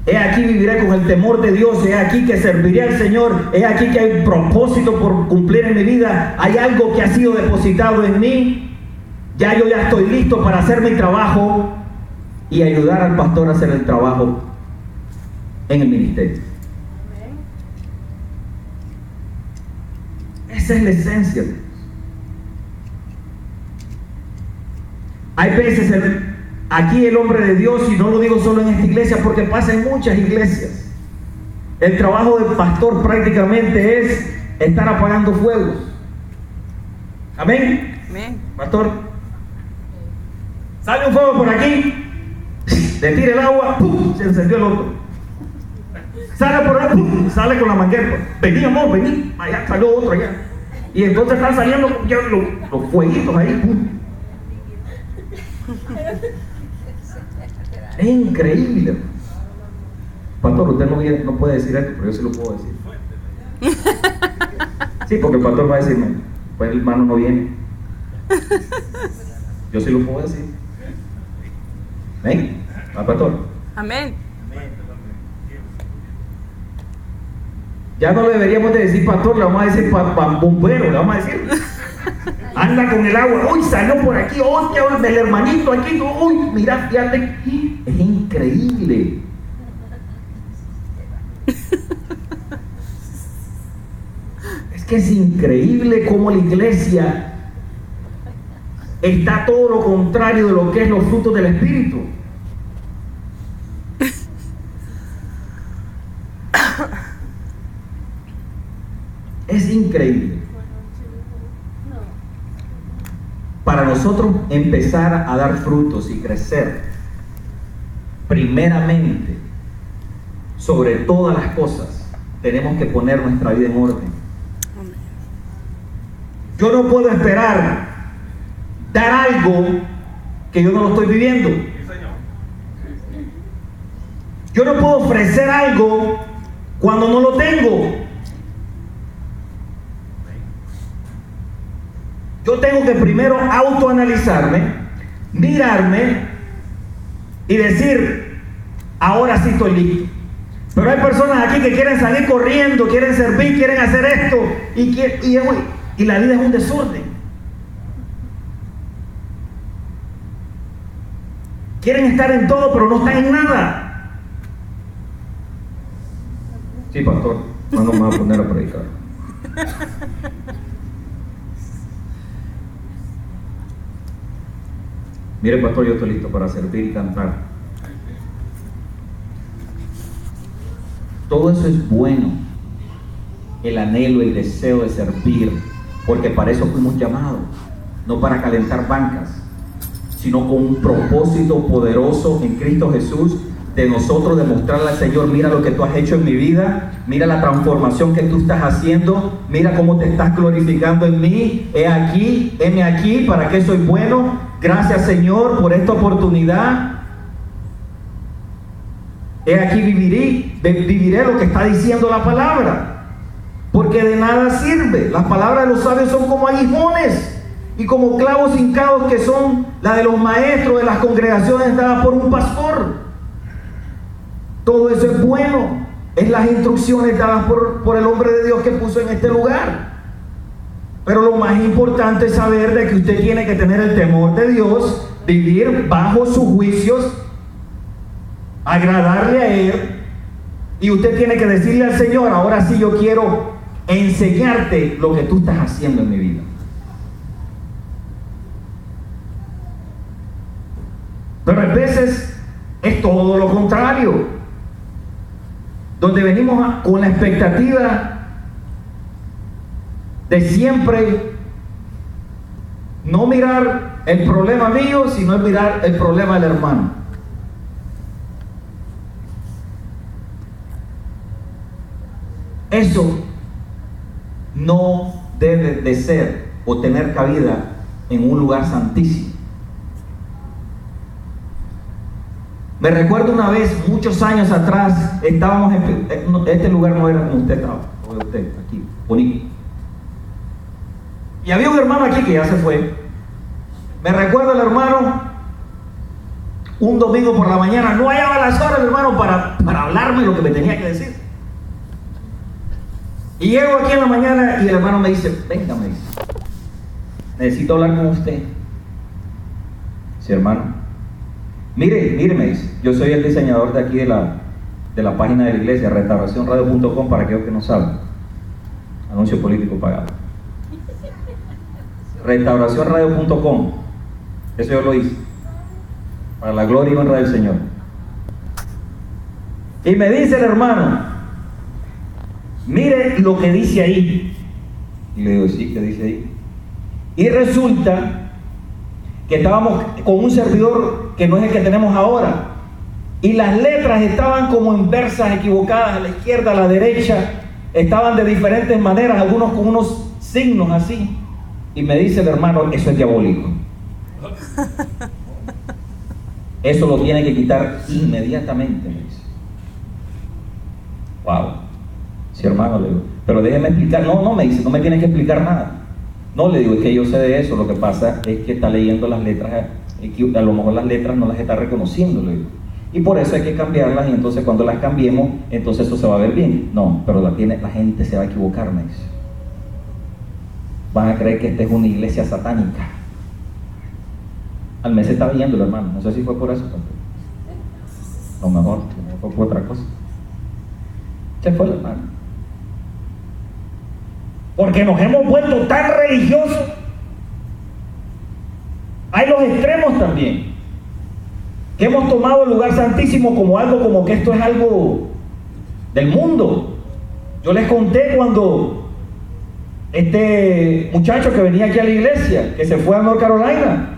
He aquí viviré con el temor de Dios, he aquí que serviré al Señor, he aquí que hay propósito por cumplir en mi vida, hay algo que ha sido depositado en mí, ya estoy listo para hacer mi trabajo y ayudar al pastor a hacer el trabajo en el ministerio. Esa es la esencia. Hay veces aquí el hombre de Dios, y no lo digo solo en esta iglesia porque pasa en muchas iglesias, el trabajo del pastor prácticamente es estar apagando fuegos. Amén. Amén. Pastor, sale un fuego por aquí, le tira el agua, ¡pum!, se encendió el otro. Sale por ahí, ¡pum!, sale con la manguera. Vení, amor, vení. Allá salió otro allá. Y entonces están saliendo ya los fueguitos ahí. ¡Pum! Es increíble. Pastor, usted no puede decir esto, pero yo sí lo puedo decir. Sí, porque el pastor va a decirme, pues el hermano no viene. Yo sí lo puedo decir. ¿Ven? ¿Va, pastor? Amén. Ya no le deberíamos de decir pastor, le vamos a decir bombero, le vamos a decir. Anda con el agua, uy, salió por aquí, hostia, del hermanito aquí, uy, mira, fíjate, es increíble. Es que es increíble cómo la iglesia está todo lo contrario de lo que es los frutos del Espíritu. Es increíble. Para nosotros empezar a dar frutos y crecer, primeramente, sobre todas las cosas, tenemos que poner nuestra vida en orden. Yo no puedo esperar dar algo que yo no lo estoy viviendo. Yo no puedo ofrecer algo cuando no lo tengo. Yo tengo que primero autoanalizarme, mirarme y decir, ahora sí estoy listo. Pero hay personas aquí que quieren salir corriendo, quieren servir, quieren hacer esto y la vida es un desorden. Quieren estar en todo, pero no están en nada. Sí, pastor, no nos vamos a poner a predicar. Mire, pastor, yo estoy listo para servir y cantar. Todo eso es bueno. El anhelo, el deseo de servir, porque para eso fuimos llamados, no para calentar bancas, sino con un propósito poderoso en Cristo Jesús, de nosotros demostrarle al Señor, mira lo que tú has hecho en mi vida, mira la transformación que tú estás haciendo, mira cómo te estás glorificando en mí, heme aquí, para que soy bueno. Gracias, Señor, por esta oportunidad. He aquí viviré lo que está diciendo la palabra, porque de nada sirve. Las palabras de los sabios son como aguijones y como clavos hincados, que son la de los maestros de las congregaciones dadas por un pastor. Todo eso es bueno, es las instrucciones dadas por el hombre de Dios que puso en este lugar. Pero lo más importante es saber de que usted tiene que tener el temor de Dios, vivir bajo sus juicios, agradarle a Él, y usted tiene que decirle al Señor, ahora sí yo quiero enseñarte lo que tú estás haciendo en mi vida. Pero a veces es todo lo contrario, donde venimos con la expectativa de siempre no mirar el problema mío, sino mirar el problema del hermano. Eso no debe de ser o tener cabida en un lugar santísimo. Me recuerdo una vez, muchos años atrás, estábamos este lugar no era como usted estaba, o usted, aquí, bonito. Y había un hermano aquí que ya se fue. Me recuerdo el hermano, un domingo por la mañana, no hallaba las horas, hermano, para hablarme lo que me tenía que decir. Y llego aquí en la mañana y el hermano me dice, venga, me dice, necesito hablar con usted. Sí, hermano. Mire, me dice, yo soy el diseñador de aquí de la página de la iglesia, restauracionradio.com, para aquellos que no saben. Anuncio político pagado. Restauracionradio.com. Eso yo lo hice. Para la gloria y honra del Señor. Y me dice el hermano, mire lo que dice ahí. Y le digo, sí, ¿qué dice ahí? Y resulta que estábamos con un servidor que no es el que tenemos ahora, y las letras estaban como inversas, equivocadas, a la izquierda, a la derecha, estaban de diferentes maneras, algunos con unos signos así. Y me dice el hermano, eso es diabólico. Eso lo tiene que quitar inmediatamente, me dice. Wow. Sí, hermano, le digo, pero déjeme explicar. No, me dice, no me tienes que explicar nada. No, le digo, es que yo sé de eso. Lo que pasa es que está leyendo las letras, a lo mejor las letras no las está reconociendo, le digo. Y por eso hay que cambiarlas, y entonces cuando las cambiemos, entonces eso se va a ver bien. No, pero la gente se va a equivocar, me dice. Van a creer que esta es una iglesia satánica. Al mes se está viendo el hermano, no sé si fue por eso. A lo mejor fue por otra cosa. ¿Qué fue el hermano? Porque nos hemos vuelto tan religiosos. Hay los extremos también, que hemos tomado el lugar santísimo como algo, como que esto es algo del mundo. Yo les conté cuando este muchacho que venía aquí a la iglesia, que se fue a North Carolina.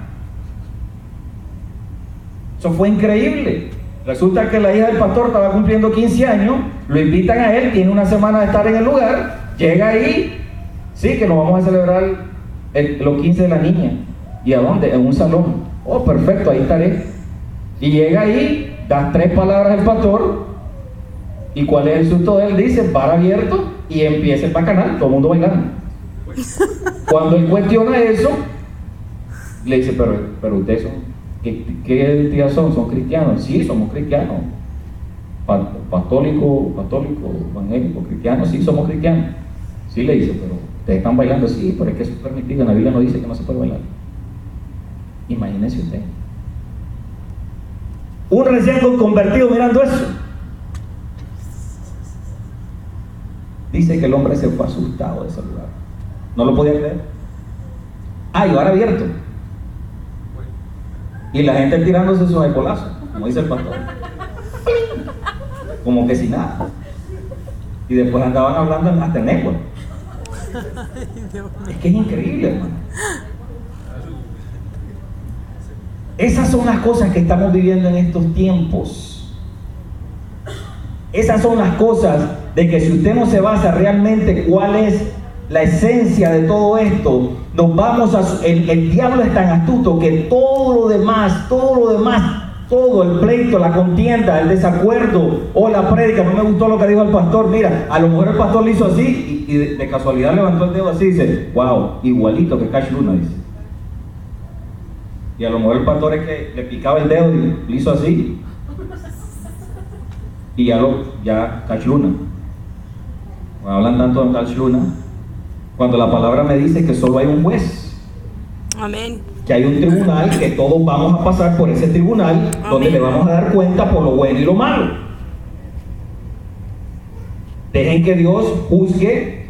Eso fue increíble. Resulta que la hija del pastor estaba cumpliendo 15 años, lo invitan a él, tiene una semana de estar en el lugar, llega ahí, sí, que nos vamos a celebrar los 15 de la niña. ¿Y a dónde? En un salón. Oh, perfecto, ahí estaré. Y llega ahí, da 3 palabras el pastor, y ¿cuál es el susto de él? Dice, bar abierto, y empieza el bacanal, todo el mundo bailando. Cuando él cuestiona eso, le dice, pero ustedes son, ¿qué entidad son? ¿Son cristianos? Sí, somos cristianos. Católico, evangélico, cristiano, sí, somos cristianos. Sí, le dice, pero ustedes están bailando. Sí, pero es que eso es permitido, en la Biblia no dice que no se puede bailar. Imagínense usted, un recién convertido mirando eso. Dice que el hombre se fue asustado de ese lugar, no lo podía creer. Y ahora abierto, y la gente tirándose sus alcoholazos, como dice el pastor, como que sin nada. Y después andaban hablando hasta en lengua. Es que es increíble, hermano. Esas son las cosas que estamos viviendo en estos tiempos. Esas son las cosas de que si usted no se basa realmente cuál es la esencia de todo esto, nos vamos a... El diablo es tan astuto que todo lo demás, todo el pleito, la contienda, el desacuerdo o la prédica, no me gustó lo que dijo el pastor, mira, a lo mejor el pastor le hizo así y de casualidad levantó el dedo así y dice, wow, igualito que Cash Luna, dice. Y a lo mejor el pastor es que le picaba el dedo y le hizo así. Y ya Cash Luna. Cuando hablan tanto de Cash Luna, cuando la palabra me dice que solo hay un juez. Amén. Que hay un tribunal, que todos vamos a pasar por ese tribunal. Amén. Donde le vamos a dar cuenta por lo bueno y lo malo. Dejen que Dios juzgue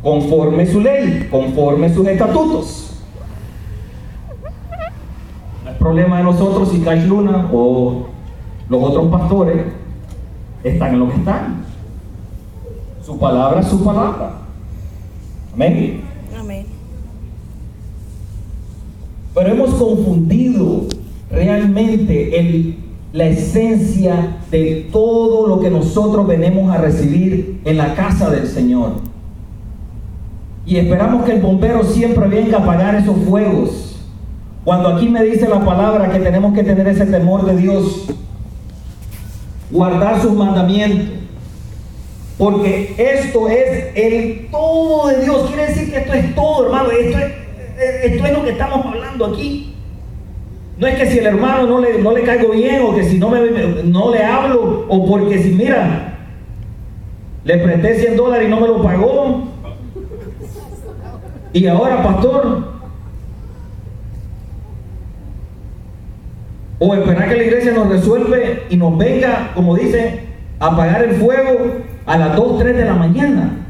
conforme su ley, conforme sus estatutos. El problema de nosotros si Cash Luna o los otros pastores están en lo que están. Su palabra es su palabra. Amén. Amén. Pero hemos confundido realmente la esencia de todo lo que nosotros venimos a recibir en la casa del Señor. Y esperamos que el bombero siempre venga a apagar esos fuegos. Cuando aquí me dice la palabra que tenemos que tener ese temor de Dios, guardar sus mandamientos, porque esto es el todo de Dios. Quiere decir que esto es todo, hermano. Esto es lo que estamos hablando aquí. No es que si el hermano no le caigo bien, o que si no le hablo, o porque si mira, le presté $100 y no me lo pagó. Y ahora, pastor, o esperar que la iglesia nos resuelve y nos venga, como dicen, a apagar el fuego a las 2, 3 de la mañana.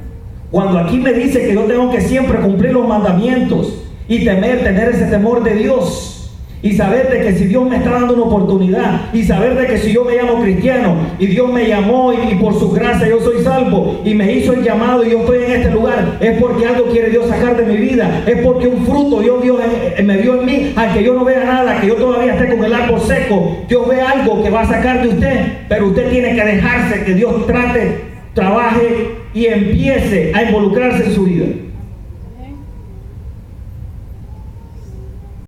Cuando aquí me dice que yo tengo que siempre cumplir los mandamientos y tener ese temor de Dios. Y saber de que si Dios me está dando una oportunidad, y saber de que si yo me llamo cristiano y Dios me llamó y por su gracia yo soy salvo y me hizo el llamado y yo estoy en este lugar, es porque algo quiere Dios sacar de mi vida, es porque un fruto Dios me vio en mí, aunque yo no vea nada, que yo todavía esté con el árbol seco, Dios ve algo que va a sacar de usted, pero usted tiene que dejarse que Dios trabaje y empiece a involucrarse en su vida.